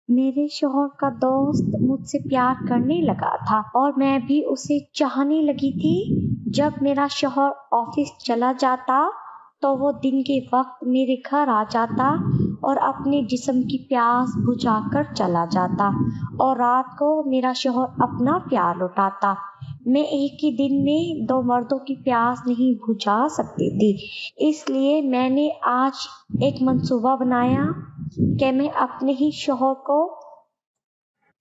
میرے شوہر کا دوست مجھ سے پیار کرنے لگا تھا اور میں بھی اسے چاہنے لگی تھی۔ جب میرا شوہر آفس چلا جاتا تو وہ دن کے وقت میرے گھر آ جاتا اور اپنے جسم کی پیاس بجھا کر چلا جاتا، اور رات کو میرا شوہر اپنا پیار لوٹاتا۔ میں ایک ہی دن میں دو مردوں کی پیاس نہیں بجھا سکتی تھی، اس لیے میں نے آج ایک منصوبہ بنایا کہ میں اپنے ہی شوہر کو۔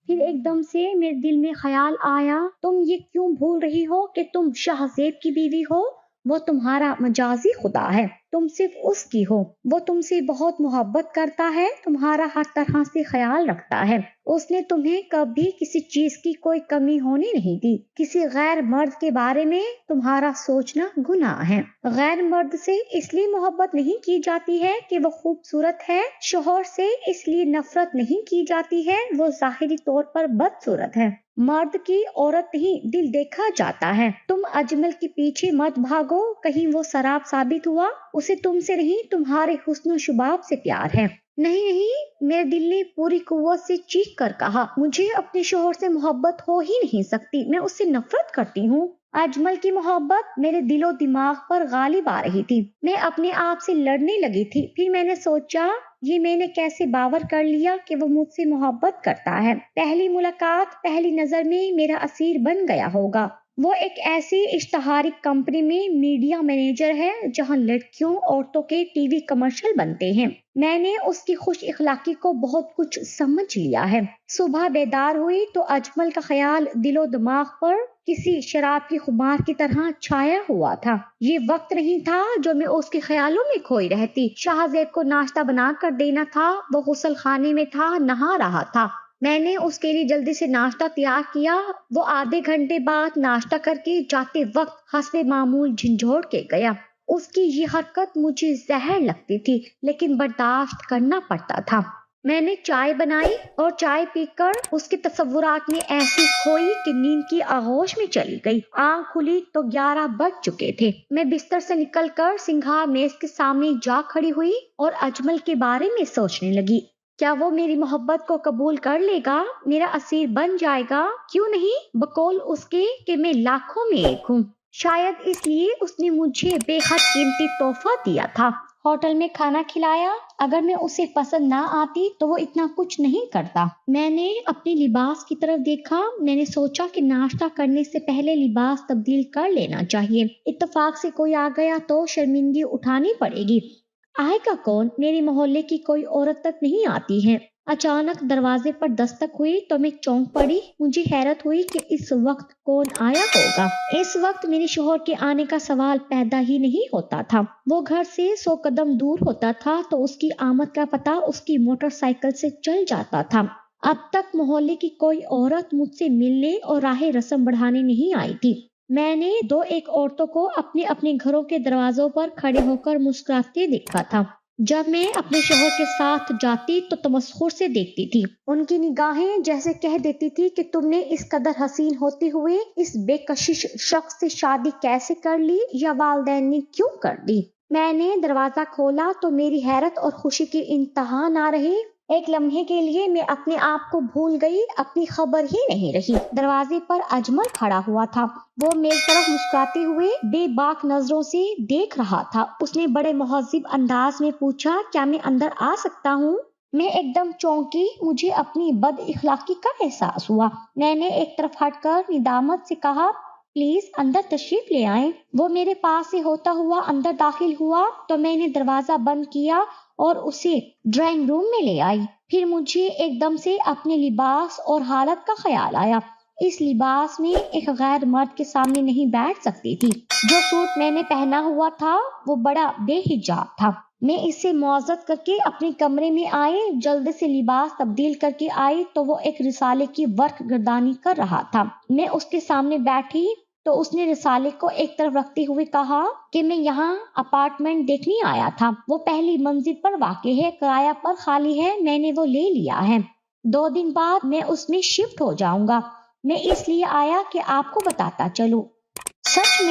پھر ایک دم سے میرے دل میں خیال آیا، تم یہ کیوں بھول رہی ہو کہ تم شاہ زیب کی بیوی ہو؟ وہ تمہارا مجازی خدا ہے، تم صرف اس کی ہو۔ وہ تم سے بہت محبت کرتا ہے، تمہارا ہر طرح سے خیال رکھتا ہے۔ اس نے تمہیں کبھی کسی چیز کی کوئی کمی ہونے نہیں دی۔ کسی غیر مرد کے بارے میں تمہارا سوچنا گناہ ہے۔ غیر مرد سے اس لیے محبت نہیں کی جاتی ہے کہ وہ خوبصورت ہے، شوہر سے اس لیے نفرت نہیں کی جاتی ہے وہ ظاہری طور پر بدصورت ہے۔ مرد کی عورت نہیں دل دیکھا جاتا ہے۔ تم اجمل کے پیچھے مت بھاگو، کہیں وہ سراب ثابت ہوا، اسے تم سے نہیں تمہارے حسن و شباب سے پیار ہے۔ نہیں نہیں، میرے دل نے پوری قوت سے چیخ کر کہا، مجھے اپنے شوہر سے محبت ہو ہی نہیں سکتی، میں اس سے نفرت کرتی ہوں۔ اجمل کی محبت میرے دل و دماغ پر غالب آ رہی تھی، میں اپنے آپ سے لڑنے لگی تھی۔ پھر میں نے سوچا، یہ میں نے کیسے باور کر لیا کہ وہ مجھ سے محبت کرتا ہے۔ پہلی ملاقات پہلی نظر میں میرا اسیر بن گیا ہوگا۔ وہ ایک ایسی اشتہاری کمپنی میں میڈیا مینیجر ہے جہاں لڑکیوں عورتوں کے ٹی وی کمرشل بنتے ہیں۔ میں نے اس کی خوش اخلاقی کو بہت کچھ سمجھ لیا ہے۔ صبح بیدار ہوئی تو اجمل کا خیال دل و دماغ پر کسی شراب کی خمار کی طرح چھایا ہوا تھا۔ یہ وقت نہیں تھا جو میں اس کے خیالوں میں کھوئی رہتی۔ شاہ زیب کو ناشتہ بنا کر دینا تھا، وہ غسل خانے میں تھا، نہا رہا تھا۔ میں نے اس کے لیے جلدی سے ناشتہ تیار کیا۔ وہ آدھے گھنٹے بعد ناشتہ کر کے جاتے وقت حسب معمول جھنجھوڑ کے گیا۔ اس کی یہ حرکت مجھے زہر لگتی تھی، لیکن برداشت کرنا پڑتا تھا۔ میں نے چائے بنائی اور چائے پی کر اس کے تصورات میں ایسی کھوئی کہ نیند کی آغوش میں چلی گئی۔ آنکھ کھلی تو 11 بج چکے تھے۔ میں بستر سے نکل کر سنگھار میز کے سامنے جا کھڑی ہوئی اور اجمل کے بارے میں سوچنے لگی۔ کیا وہ میری محبت کو قبول کر لے گا، میرا اسیر بن جائے گا؟ کیوں نہیں، بقول اس کے کہ میں لاکھوں میں ایک ہوں۔ شاید اس لیے اس نے مجھے بے حد قیمتی تحفہ دیا تھا، ہوٹل میں کھانا کھلایا۔ اگر میں اسے پسند نہ آتی تو وہ اتنا کچھ نہیں کرتا۔ میں نے اپنے لباس کی طرف دیکھا، میں نے سوچا کہ ناشتہ کرنے سے پہلے لباس تبدیل کر لینا چاہیے، اتفاق سے کوئی آ گیا تو شرمندگی اٹھانی پڑے گی۔ آئے گا کون؟ میرے محلے کی کوئی عورت تک نہیں آتی ہے۔ اچانک دروازے پر دستک ہوئی تو میں چونک پڑی۔ مجھے حیرت ہوئی کہ اس وقت کون آیا ہوگا۔ اس وقت میرے شوہر کے آنے کا سوال پیدا ہی نہیں ہوتا تھا۔ وہ گھر سے 100 قدم دور ہوتا تھا تو اس کی آمد کا پتہ اس کی موٹر سائیکل سے چل جاتا تھا۔ اب تک محلے کی کوئی عورت مجھ سے ملنے اور راہ رسم بڑھانے نہیں آئی تھی۔ میں نے 2-1 عورتوں کو اپنے اپنے گھروں کے دروازوں پر کھڑے ہو کر مسکراتے دیکھا تھا۔ جب میں اپنے شوہر کے ساتھ جاتی تو تمسخر سے دیکھتی تھی۔ ان کی نگاہیں جیسے کہہ دیتی تھی کہ تم نے اس قدر حسین ہوتے ہوئے اس بے کشش شخص سے شادی کیسے کر لی، یا والدین نے کیوں کر دی۔ میں نے دروازہ کھولا تو میری حیرت اور خوشی کی انتہا نہ رہی۔ ایک لمحے کے لیے میں اپنے آپ کو بھول گئی، اپنی خبر ہی نہیں رہی۔ دروازے پر اجمل کھڑا ہوا تھا، وہ میری طرف مسکراتے ہوئے بے باک نظروں سے دیکھ رہا تھا۔ اس نے بڑے مہذب انداز میں پوچھا، کیا میں اندر آ سکتا ہوں؟ میں ایک دم چونکی، مجھے اپنی بد اخلاقی کا احساس ہوا۔ میں نے ایک طرف ہٹ کر ندامت سے کہا، پلیز اندر تشریف لے آئیں۔ وہ میرے پاس سے ہوتا ہوا اندر داخل ہوا تو میں نے دروازہ بند کیا اور اسے ڈرائنگ روم میں لے آئی۔ پھر مجھے ایک دم سے اپنے لباس اور حالت کا خیال آیا۔ اس لباس میں ایک غیر مرد کے سامنے نہیں بیٹھ سکتی تھی۔ جو سوٹ میں نے پہنا ہوا تھا وہ بڑا بے حجاب تھا۔ میں اس سے معذرت کر کے اپنے کمرے میں آئی، جلد سے لباس تبدیل کر کے آئی تو وہ ایک رسالے کی ورق گردانی کر رہا تھا۔ میں اس کے سامنے بیٹھی تو اس نے رسالے کو ایک طرف رکھتے ہوئے کہا کہ میں یہاں اپارٹمنٹ دیکھنے آیا تھا، وہ پہلی منزل پر واقع ہے، کرایہ پر خالی ہے، میں نے وہ لے لیا ہے، 2 دن بعد میں اس میں شفٹ ہو جاؤں گا۔ میں اس لیے آیا کہ آپ کو بتاتا چلوں۔ سچ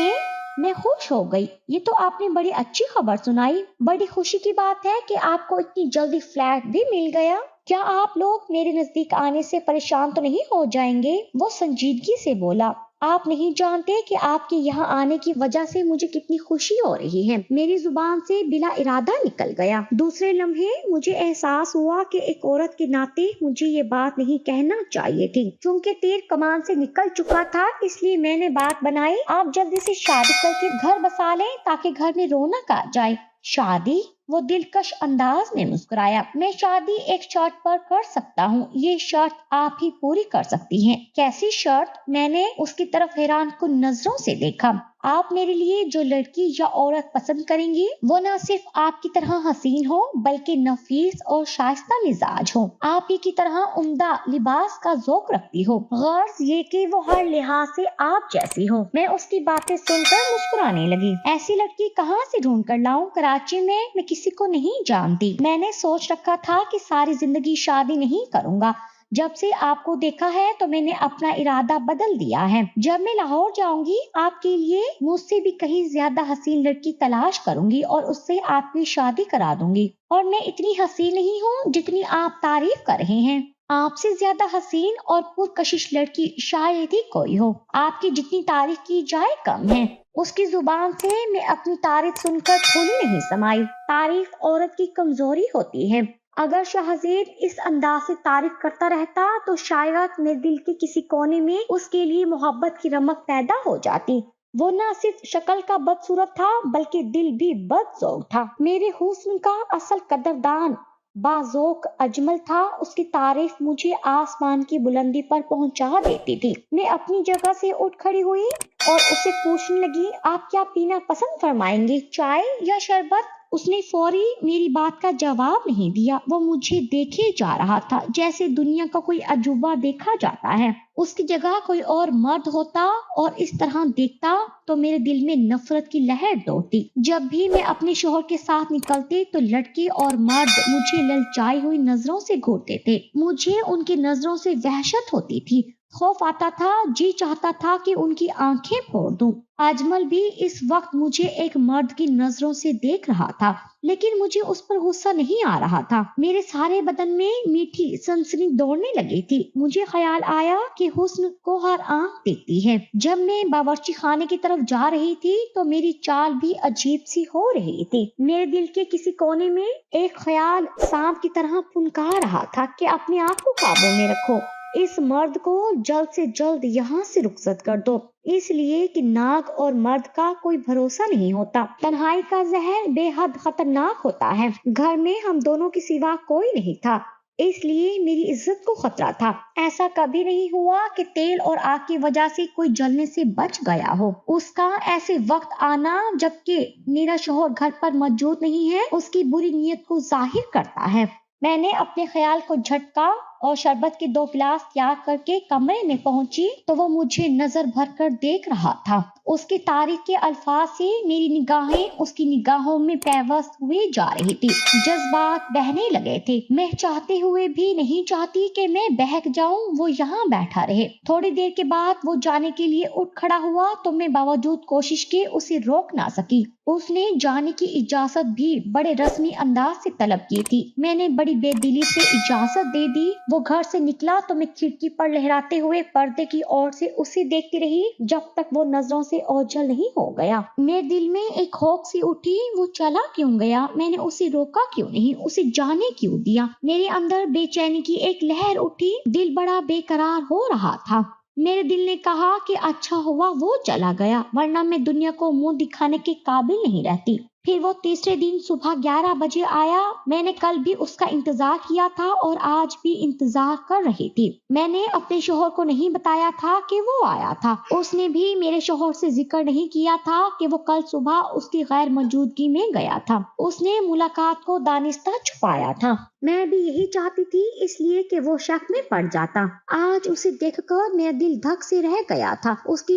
میں خوش ہو گئی۔ یہ تو آپ نے بڑی اچھی خبر سنائی، بڑی خوشی کی بات ہے کہ آپ کو اتنی جلدی فلیٹ بھی مل گیا۔ کیا آپ لوگ میرے نزدیک آنے سے پریشان تو نہیں ہو جائیں گے؟ وہ سنجیدگی سے بولا۔ آپ نہیں جانتے کہ آپ کے یہاں آنے کی وجہ سے مجھے کتنی خوشی ہو رہی ہے۔ میری زبان سے بلا ارادہ نکل گیا۔ دوسرے لمحے مجھے احساس ہوا کہ ایک عورت کے ناطے مجھے یہ بات نہیں کہنا چاہیے تھی۔ چونکہ تیر کمان سے نکل چکا تھا، اس لیے میں نے بات بنائی، آپ جلدی سے شادی کر کے گھر بسا لیں تاکہ گھر میں رونق آ جائے۔ شادی؟ وہ دلکش انداز میں مسکرایا۔ میں شادی ایک شرط پر کر سکتا ہوں، یہ شرط آپ ہی پوری کر سکتی ہیں۔ کیسی شرط؟ میں نے اس کی طرف حیران کن نظروں سے دیکھا۔ آپ میرے لیے جو لڑکی یا عورت پسند کریں گی وہ نہ صرف آپ کی طرح حسین ہو بلکہ نفیس اور شائستہ مزاج ہو، آپ ہی کی طرح عمدہ لباس کا ذوق رکھتی ہو، غرض یہ کہ وہ ہر لحاظ سے آپ جیسی ہو۔ میں اس کی باتیں سن کر مسکرانے لگی۔ ایسی لڑکی کہاں سے ڈھونڈ کر لاؤں؟ کراچی میں کسی کو نہیں جانتی۔ میں نے سوچ رکھا تھا کہ ساری زندگی شادی نہیں کروں گا۔ جب سے آپ کو دیکھا ہے تو میں نے اپنا ارادہ بدل دیا ہے۔ جب میں لاہور جاؤں گی آپ کے لیے مجھ سے بھی کہیں زیادہ حسین لڑکی تلاش کروں گی اور اس سے آپ کی شادی کرا دوں گی۔ اور میں اتنی حسین نہیں ہوں جتنی آپ تعریف کر رہے ہیں۔ آپ سے زیادہ حسین اور پرکشش لڑکی شاید ہی کوئی ہو۔ آپ کی جتنی تعریف کی جائے کم ہے۔ اس کی زبان سے میں اپنی تعریف سن کر تھوڑی نہیں سمائی۔ تعریف عورت کی کمزوری ہوتی ہے۔ اگر شہزید اس انداز سے تعریف کرتا رہتا تو شاید میرے دل کے کسی کونے میں اس کے لیے محبت کی رمق پیدا ہو جاتی۔ وہ نہ صرف شکل کا بدصورت تھا بلکہ دل بھی بدذوق تھا۔ میرے حسن کا اصل قدردان باذوق اجمل تھا۔ اس کی تعریف مجھے آسمان کی بلندی پر پہنچا دیتی تھی۔ میں اپنی جگہ سے اٹھ کھڑی ہوئی اور اسے پوچھنے لگی، آپ کیا پینا پسند فرمائیں گے، چائے یا شربت؟ اس نے فوری میری بات کا جواب نہیں دیا۔ وہ مجھے دیکھے جا رہا تھا جیسے دنیا کا کوئی عجوبہ دیکھا جاتا ہے۔ اس کی جگہ کوئی اور مرد ہوتا اور اس طرح دیکھتا تو میرے دل میں نفرت کی لہر دوڑتی۔ جب بھی میں اپنے شوہر کے ساتھ نکلتی تو لڑکے اور مرد مجھے للچائی ہوئی نظروں سے گھورتے تھے۔ مجھے ان کی نظروں سے وحشت ہوتی تھی، خوف آتا تھا، جی چاہتا تھا کہ ان کی آنکھیں پھوڑ دوں۔ اجمل بھی اس وقت مجھے ایک مرد کی نظروں سے دیکھ رہا تھا، لیکن مجھے اس پر غصہ نہیں آ رہا تھا۔ میرے سارے بدن میں میٹھی سنسنی دوڑنے لگی تھی۔ مجھے خیال آیا کہ حسن کو ہر آنکھ دیکھتی ہے۔ جب میں باورچی خانے کی طرف جا رہی تھی تو میری چال بھی عجیب سی ہو رہی تھی۔ میرے دل کے کسی کونے میں ایک خیال سانپ کی طرح پھنکا رہا تھا کہ اپنے آپ کو قابو میں رکھو، اس مرد کو جلد سے جلد یہاں سے رخصت کر دو، اس لیے کہ ناگ اور مرد کا کوئی بھروسہ نہیں ہوتا۔ تنہائی کا زہر بے حد خطرناک ہوتا ہے۔ گھر میں ہم دونوں کے سوا کوئی نہیں تھا، اس لیے میری عزت کو خطرہ تھا۔ ایسا کبھی نہیں ہوا کہ تیل اور آگ کی وجہ سے کوئی جلنے سے بچ گیا ہو۔ اس کا ایسے وقت آنا جبکہ میرا شوہر گھر پر موجود نہیں ہے اس کی بری نیت کو ظاہر کرتا ہے۔ میں نے اپنے خیال کو جھٹکا اور شربت کے 2 گلاس تیار کر کے کمرے میں پہنچی تو وہ مجھے نظر بھر کر دیکھ رہا تھا۔ اس کی تعریف کے الفاظ سے میری نگاہیں اس کی نگاہوں میں پیوست ہوئی جا رہی تھی۔ جذبات بہنے لگے تھے۔ میں چاہتے ہوئے بھی نہیں چاہتی کہ میں بہک جاؤں، وہ یہاں بیٹھا رہے۔ تھوڑی دیر کے بعد وہ جانے کے لیے اٹھ کھڑا ہوا تو میں باوجود کوشش کے اسے روک نہ سکی۔ اس نے جانے کی اجازت بھی بڑے رسمی انداز سے طلب کی تھی۔ میں نے بڑی بے دلی سے اجازت دے دی۔ وہ گھر سے نکلا تو میں کھڑکی پر لہراتے ہوئے پردے کی اور سے اسے دیکھتی رہی جب تک وہ نظروں سے اوجھل نہیں ہو گیا۔ میرے دل میں ایک ہوک سی اٹھی، وہ چلا کیوں گیا؟ میں نے اسے روکا کیوں نہیں؟ اسے جانے کیوں دیا؟ میرے اندر بے چینی کی ایک لہر اٹھی، دل بڑا بے قرار ہو رہا تھا۔ میرے دل نے کہا کہ اچھا ہوا وہ چلا گیا، ورنہ میں دنیا کو منہ دکھانے کے قابل نہیں رہتی۔ پھر وہ تیسرے دن صبح 11 بجے آیا۔ میں نے کل بھی اس کا انتظار کیا تھا اور آج بھی انتظار کر رہی تھی۔ میں نے اپنے شوہر کو نہیں بتایا تھا کہ وہ آیا تھا۔ اس نے بھی میرے شوہر سے ذکر نہیں کیا تھا کہ وہ کل صبح اس کی غیر موجودگی میں گیا تھا۔ اس نے ملاقات کو دانستہ چھپایا تھا۔ میں بھی یہی چاہتی تھی، اس لیے کہ وہ شک میں پڑ جاتا۔ آج اسے دیکھ کر میرا دل دھک سے رہ گیا تھا۔ اس کی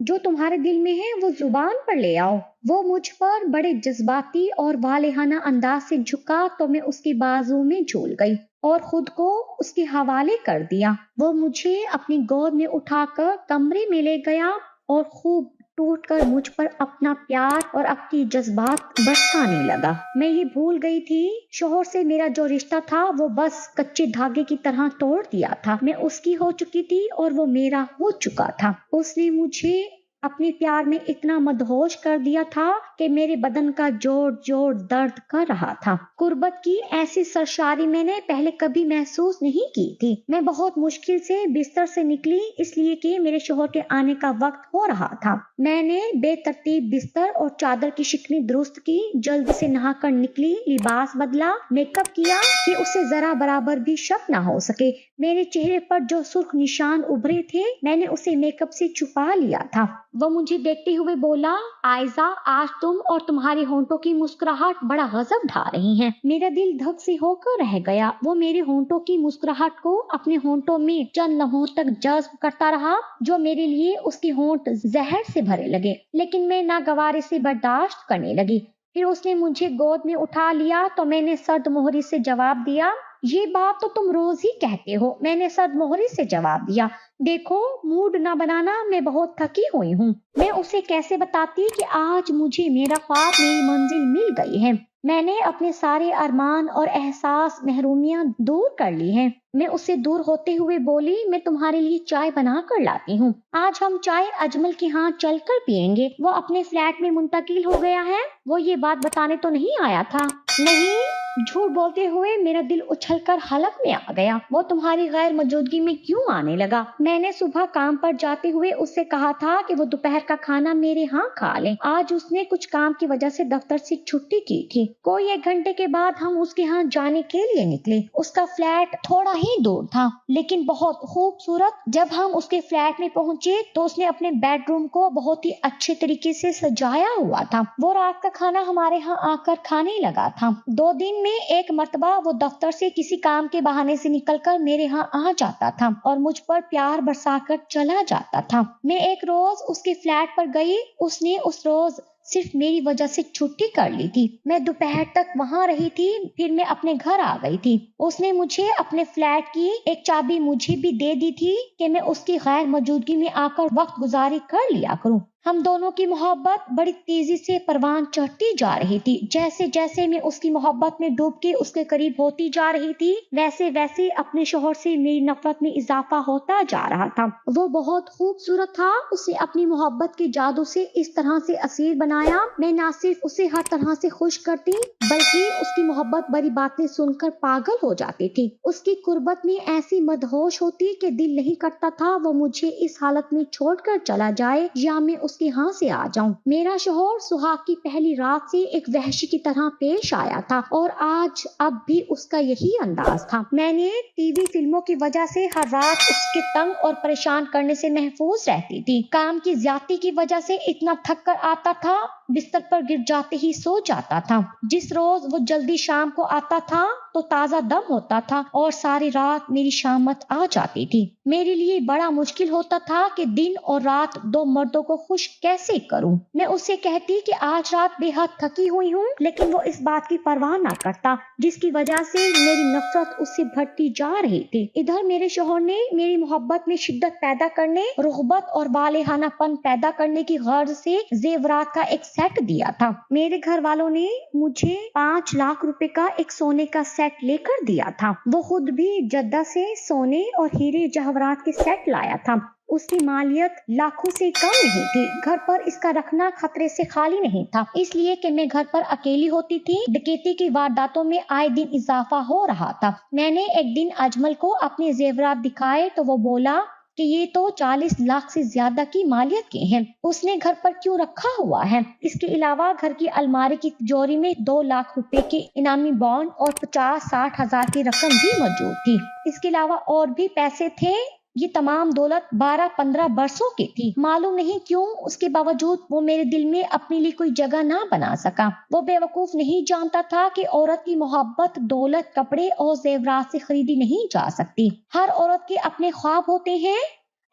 جو تمہارے دل میں ہے وہ زبان پر لے آؤ۔ وہ مجھ پر بڑے جذباتی اور والہانہ انداز سے جھکا تو میں اس کی بازو میں جھول گئی اور خود کو اس کے حوالے کر دیا۔ وہ مجھے اپنی گود میں اٹھا کر کمرے میں لے گیا اور خوب ٹوٹ کر مجھ پر اپنا پیار اور اپنی جذبات برسانے لگا۔ میں یہ بھول گئی تھی شوہر سے میرا جو رشتہ تھا وہ بس کچے دھاگے کی طرح توڑ دیا تھا۔ میں اس کی ہو چکی تھی اور وہ میرا ہو چکا تھا۔ اس نے مجھے اپنے پیار میں اتنا مدہوش کر دیا تھا کہ میرے بدن کا جوڑ جوڑ درد کر رہا تھا۔ قربت کی ایسی سرشاری میں نے پہلے کبھی محسوس نہیں کی تھی۔ میں بہت مشکل سے بستر سے نکلی اس لیے کہ میرے شوہر کے آنے کا وقت ہو رہا تھا۔ میں نے بے ترتیب بستر اور چادر کی شکنی درست کی، جلدی سے نہا کر نکلی، لباس بدلا، میک اپ کیا کہ اسے ذرا برابر بھی شک نہ ہو سکے۔ میرے چہرے پر جو سرخ نشان ابھرے تھے میں نے اسے میک اپ سے چھپا لیا تھا۔ وہ مجھے دیکھتے ہوئے بولا، عائزہ آج تم اور تمہاری ہونٹوں کی مسکراہٹ بڑا غضب ڈھا رہی ہیں۔ میرا دل دھک سے ہو کر رہ گیا۔ وہ میرے ہونٹوں کی مسکراہٹ کو اپنے ہونٹوں میں چند لمحوں تک جذب کرتا رہا جو میرے لیے اس کے ہونٹ زہر سے بھرے لگے، لیکن میں ناگواری سے برداشت کرنے لگی۔ پھر اس نے مجھے گود میں اٹھا لیا تو میں نے سرد مہری سے جواب دیا، یہ بات تو تم روز ہی کہتے ہو۔ میں نے سرد مہری سے جواب دیا، دیکھو موڈ نہ بنانا، میں بہت تھکی ہوئی ہوں۔ میں اسے کیسے بتاتی کہ آج مجھے میرا خواب میری منزل مل گئی ہے، میں نے اپنے سارے ارمان اور احساس محرومیاں دور کر لی ہیں۔ میں اس سے دور ہوتے ہوئے بولی، میں تمہارے لیے چائے بنا کر لاتی ہوں، آج ہم چائے اجمل کے ہاں چل کر پیئیں گے، وہ اپنے فلیٹ میں منتقل ہو گیا ہے۔ وہ یہ بات بتانے تو نہیں آیا تھا؟ نہیں، جھوٹ بولتے ہوئے میرا دل اچھل کر حلق میں آ گیا۔ وہ تمہاری غیر موجودگی میں کیوں آنے لگا؟ میں نے صبح کام پر جاتے ہوئے اس سے کہا تھا کہ وہ دوپہر کا کھانا میرے ہاں کھا لیں۔ آج اس نے کچھ کام کی وجہ سے دفتر سے چھٹی کی تھی۔ کوئی 1 گھنٹے کے بعد ہم اس کے ہاں جانے کے لیے نکلے۔ اس کا فلیٹ تھوڑا ہی دور تھا لیکن بہت خوبصورت۔ جب ہم اس کے فلیٹ میں پہنچے تو اس نے اپنے بیڈ روم کو بہت ہی اچھے طریقے سے سجایا ہوا تھا۔ وہ رات کا کھانا ہمارے ہاں آ کر کھانے لگا تھا۔ 2 دن میں 1 مرتبہ وہ دفتر سے کسی کام کے بہانے سے نکل کر میرے ہاں آ جاتا تھا اور مجھ پر پیار برسا کر چلا جاتا تھا۔ میں ایک روز اس کے فلیٹ پر گئی، اس نے اس روز صرف میری وجہ سے چھٹی کر لی تھی۔ میں دوپہر تک وہاں رہی تھی، پھر میں اپنے گھر آ گئی تھی۔ اس نے مجھے اپنے فلیٹ کی ایک چابی مجھے بھی دے دی تھی کہ میں اس کی غیر موجودگی میں آ کر وقت گزاری کر لیا کروں۔ ہم دونوں کی محبت بڑی تیزی سے پروان چڑھتی جا رہی تھی۔ جیسے جیسے میں اس کی محبت میں ڈوب کے اس کے قریب ہوتی جا رہی تھی ویسے ویسے اپنے شوہر سے میری نفرت میں اضافہ ہوتا جا رہا تھا۔ وہ بہت خوبصورت تھا، اسے اپنی محبت کے جادو سے اس طرح سے اسیر بنایا۔ میں نہ صرف اسے ہر طرح سے خوش کرتی بلکہ اس کی محبت بڑی باتیں سن کر پاگل ہو جاتی تھی۔ اس کی قربت میں ایسی مدہوش ہوتی کہ دل نہیں کرتا تھا وہ مجھے اس حالت میں چھوڑ کر چلا جائے یا میں اس کے ہاں سے آ جاؤں۔ میرا شوہر سہاگ کی پہلی رات سے ایک وحشی کی طرح پیش آیا تھا اور آج اب بھی اس کا یہی انداز تھا۔ میں نے ٹی وی فلموں کی وجہ سے ہر رات اس کے تنگ اور پریشان کرنے سے محفوظ رہتی تھی۔ کام کی زیادتی کی وجہ سے اتنا تھک کر آتا تھا بستر پر گر جاتے ہی سو جاتا تھا۔ جس روز وہ جلدی شام کو آتا تھا تو تازہ دم ہوتا تھا اور ساری رات میری شامت آ جاتی تھی۔ میرے لیے بڑا مشکل ہوتا تھا کہ دن اور رات 2 مردوں کو خوش کیسے کروں۔ میں اس سے کہتی کہ آج رات بے حد تھکی ہوئی ہوں لیکن وہ اس بات کی پرواہ نہ کرتا جس کی وجہ سے میری نفرت اس سے بڑھتی جا رہی تھی۔ ادھر میرے شوہر نے میری محبت میں شدت پیدا کرنے، رغبت اور والہانہ پن پیدا کرنے کی غرض سے زیورات کا ایک سیٹ دیا تھا۔ میرے گھر والوں نے مجھے 5 لاکھ روپے کا ایک سونے کا سیٹ لے کر دیا تھا۔ وہ خود بھی جدہ سے سونے اور ہیرے جواہرات کے سیٹ لایا تھا۔ اس کی مالیت لاکھوں سے کم نہیں تھی۔ گھر پر اس کا رکھنا خطرے سے خالی نہیں تھا اس لیے کہ میں گھر پر اکیلی ہوتی تھی۔ ڈکیتی کی وارداتوں میں آئے دن اضافہ ہو رہا تھا۔ میں نے ایک دن اجمل کو اپنے زیورات دکھائے تو وہ بولا کہ یہ تو 40 لاکھ سے زیادہ کی مالیت کے ہیں، اس نے گھر پر کیوں رکھا ہوا ہے؟ اس کے علاوہ گھر کی الماری کی تجوری میں 2 لاکھ روپے کے انعامی بانڈ اور 50-60 ہزار کی رقم بھی موجود تھی۔ اس کے علاوہ اور بھی پیسے تھے۔ یہ تمام دولت 12-15 برسوں کی تھی۔ معلوم نہیں کیوں اس کے باوجود وہ میرے دل میں اپنے لیے کوئی جگہ نہ بنا سکا۔ وہ بے وقوف نہیں جانتا تھا کہ عورت کی محبت دولت، کپڑے اور زیورات سے خریدی نہیں جا سکتی۔ ہر عورت کے اپنے خواب ہوتے ہیں،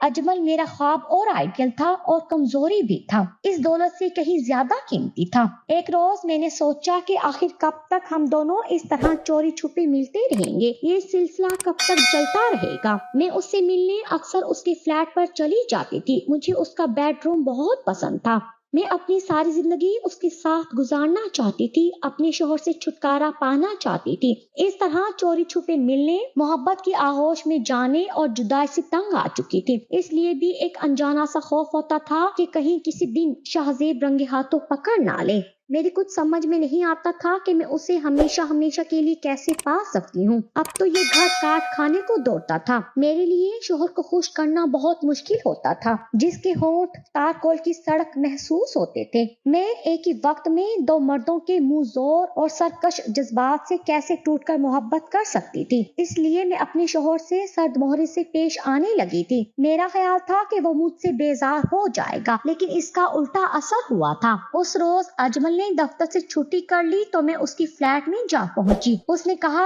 اجمل میرا خواب اور آئیڈیل تھا اور کمزوری بھی تھا، اس دولت سے کہیں زیادہ قیمتی تھا۔ ایک روز میں نے سوچا کہ آخر کب تک ہم دونوں اس طرح چوری چھپے ملتے رہیں گے، یہ سلسلہ کب تک چلتا رہے گا۔ میں اس سے ملنے اکثر اس کے فلیٹ پر چلی جاتی تھی، مجھے اس کا بیڈ روم بہت پسند تھا۔ میں اپنی ساری زندگی اس کے ساتھ گزارنا چاہتی تھی، اپنے شوہر سے چھٹکارا پانا چاہتی تھی۔ اس طرح چوری چھپے ملنے، محبت کی آغوش میں جانے اور جدائی سے تنگ آ چکی تھی۔ اس لیے بھی ایک انجانا سا خوف ہوتا تھا کہ کہیں کسی دن شہزیب رنگے ہاتھوں پکڑ نہ لے۔ میری کچھ سمجھ میں نہیں آتا تھا کہ میں اسے ہمیشہ کے لیے کیسے پا سکتی ہوں۔ اب تو یہ گھر کاٹ کھانے کو دوڑتا تھا۔ میرے لیے شوہر کو خوش کرنا بہت مشکل ہوتا تھا، جس کے ہونٹ تارکول کی سڑک محسوس ہوتے تھے۔ میں ایک ہی وقت میں دو مردوں کے منہ زور اور سرکش جذبات سے کیسے ٹوٹ کر محبت کر سکتی تھی۔ اس لیے میں اپنے شوہر سے سرد مہرے سے پیش آنے لگی تھی۔ میرا خیال تھا کہ وہ مجھ سے بیزار ہو جائے گا، لیکن اس کا الٹا اثر ہوا تھا۔ اس روز اجمل نے دفتر سے چھٹی کر لی تو میں اس کی فلیٹ میں جا پہنچی۔ اس نے کہا،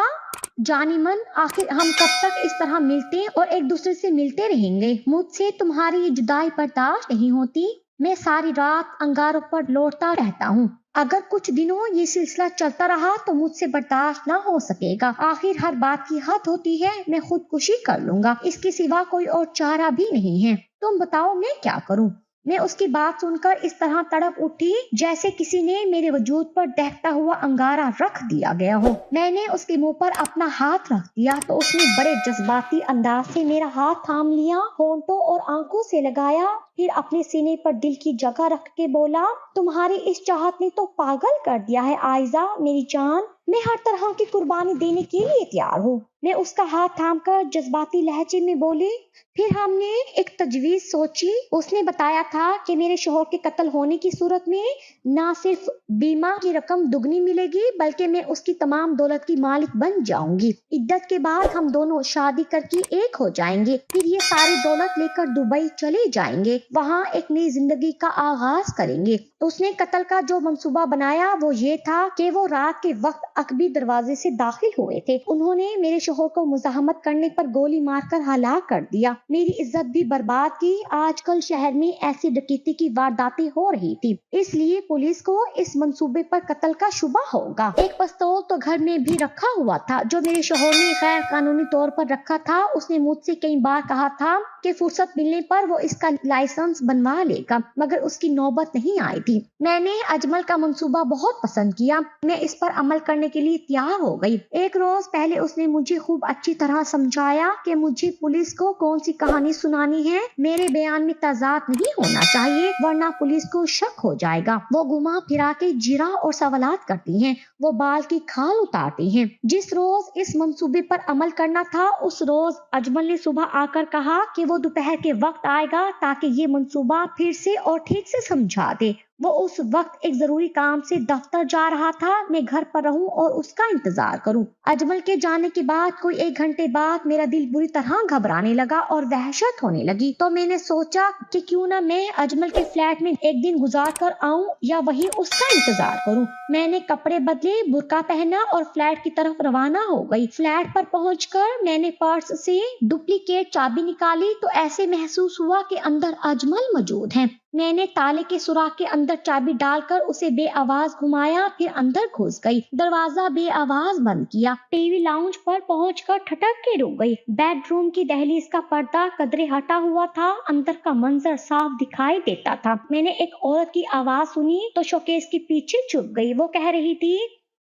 جانی من، آخر ہم کب تک اس طرح ملتے اور ایک دوسرے سے ملتے رہیں گے؟ مجھ سے تمہاری یہ جدائی برداشت نہیں ہوتی۔ میں ساری رات انگاروں پر لوٹتا رہتا ہوں۔ اگر کچھ دنوں یہ سلسلہ چلتا رہا تو مجھ سے برداشت نہ ہو سکے گا۔ آخر ہر بات کی حد ہوتی ہے، میں خودکشی کر لوں گا، اس کے سوا کوئی اور چارہ بھی نہیں ہے۔ تم بتاؤ میں کیا کروں؟ میں اس کی بات سن کر اس طرح تڑپ اٹھی جیسے کسی نے میرے وجود پر دہتا ہوا انگارہ رکھ دیا گیا ہو۔ میں نے اس کے منہ پر اپنا ہاتھ رکھ دیا تو اس نے بڑے جذباتی انداز سے میرا ہاتھ تھام لیا، ہونٹوں اور آنکھوں سے لگایا، پھر اپنے سینے پر دل کی جگہ رکھ کے بولا، تمہاری اس چاہت نے تو پاگل کر دیا ہے عائزہ میری جان، میں ہر طرح کی قربانی دینے کے لیے تیار ہوں۔ میں اس کا ہاتھ تھام کر جذباتی لہجے میں بولی، پھر ہم نے ایک تجویز سوچی۔ اس نے بتایا تھا کہ میرے شوہر کے قتل ہونے کی صورت میں نہ صرف بیمہ کی رقم دگنی ملے گی بلکہ میں اس کی تمام دولت کی مالک بن جاؤں گی۔ عدت کے بعد ہم دونوں شادی کر کے ایک ہو جائیں گے، پھر یہ ساری دولت لے کر دبئی چلے جائیں گے، وہاں ایک نئی زندگی کا آغاز کریں گے۔ اس نے قتل کا جو منصوبہ بنایا وہ یہ تھا کہ وہ رات کے وقت عقبی دروازے سے داخل ہوئے تھے۔ انہوں نے میرے شوہر کو مزاحمت کرنے پر گولی مار کر ہلاک کر دیا، میری عزت بھی برباد کی۔ آج کل شہر میں ایسی ڈکیتی کی وارداتیں ہو رہی تھی، اس لیے پولیس کو اس منصوبے پر قتل کا شبہ ہوگا۔ ایک پستول تو گھر میں بھی رکھا ہوا تھا جو میرے شوہر نے غیر قانونی طور پر رکھا تھا۔ اس نے مجھ سے کئی بار کہا تھا کہ فرصت ملنے پر وہ اس کا لائسنس بنوا لے گا، مگر اس کی نوبت نہیں آئی تھی۔ میں نے اجمل کا منصوبہ بہت پسند کیا، میں اس پر عمل کرنے کے لیے تیار ہو گئی۔ ایک روز پہلے اس نے مجھے خوب اچھی طرح سمجھایا کہ مجھے پولیس کو کون سی کہانی سنانی ہے، میرے بیان میں تضاد نہیں ہونا چاہیے ورنہ پولیس کو شک ہو جائے گا۔ وہ گھما پھرا کے جرا اور سوالات کرتی ہیں، وہ بال کی کھال اتارتی ہیں۔ جس روز اس منصوبے پر عمل کرنا تھا اس روز اجمل نے صبح آ کر کہا کہ وہ دوپہر کے وقت آئے گا تاکہ یہ منصوبہ پھر سے اور ٹھیک سے سمجھا دے۔ وہ اس وقت ایک ضروری کام سے دفتر جا رہا تھا، میں گھر پر رہوں اور اس کا انتظار کروں۔ اجمل کے جانے کے بعد کوئی 1 گھنٹے بعد میرا دل بری طرح گھبرانے لگا اور وحشت ہونے لگی، تو میں نے سوچا کہ کیوں نہ میں اجمل کے فلیٹ میں ایک دن گزار کر آؤں یا وہیں اس کا انتظار کروں۔ میں نے کپڑے بدلے، برقع پہنا اور فلیٹ کی طرف روانہ ہو گئی۔ فلیٹ پر پہنچ کر میں نے پرس سے ڈپلیکیٹ چابی نکالی تو ایسے محسوس ہوا کہ اندر اجمل موجود ہے۔ میں نے تالے کے سوراخ کے اندر چابی ڈال کر اسے بے آواز گھمایا، پھر اندر گھس گئی، دروازہ بے آواز بند کیا، ٹی وی لاؤنج پر پہنچ کر ٹھٹک کے رک گئی۔ بیڈ روم کی دہلیز کا پردہ قدرے ہٹا ہوا تھا، اندر کا منظر صاف دکھائی دیتا تھا۔ میں نے ایک عورت کی آواز سنی تو شوکیس کے پیچھے چھپ گئی۔ وہ کہہ رہی تھی،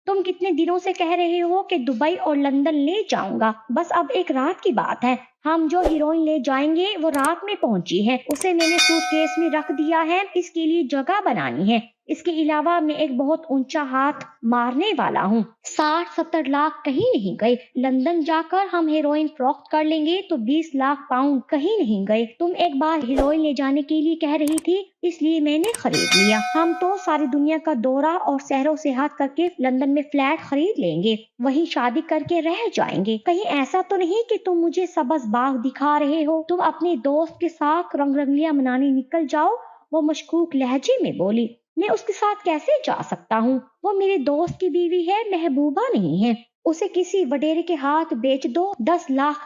تم کتنے دنوں سے کہہ رہے ہو کہ دبئی اور لندن لے جاؤں گا، بس اب ایک رات کی بات ہے۔ ہم جو ہیروئن لے جائیں گے وہ رات میں پہنچی ہے، اسے میں نے سوٹ کیس میں رکھ دیا ہے، اس کے لیے جگہ بنانی ہے۔ اس کے علاوہ میں ایک بہت اونچا ہاتھ مارنے والا ہوں، 60-70 لاکھ کہیں نہیں گئے۔ لندن جا کر ہم ہیروئن فروخت کر لیں گے تو 20 لاکھ پاؤنڈ کہیں نہیں گئے۔ تم ایک بار ہیروئن لے جانے کے لیے کہہ رہی تھی، اس لیے میں نے خرید لیا۔ ہم تو ساری دنیا کا دورہ اور سیر و سیاحت کر کے لندن میں فلیٹ خرید لیں گے، وہیں شادی کر کے رہ جائیں گے۔ کہیں ایسا تو نہیں کہ تم مجھے سبز باغ دکھا رہے ہو؟ تم اپنے دوست کے ساتھ رنگ رنگلیاں منانے نکل جاؤ، وہ مشکوک لہجے میں بولی۔ میں اس کے ساتھ کیسے جا سکتا ہوں؟ وہ میرے دوست کی بیوی ہے، محبوبہ نہیں ہے۔ اسے کسی وڈیرے کے ہاتھ بیچ دو، 10 لاکھ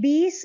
20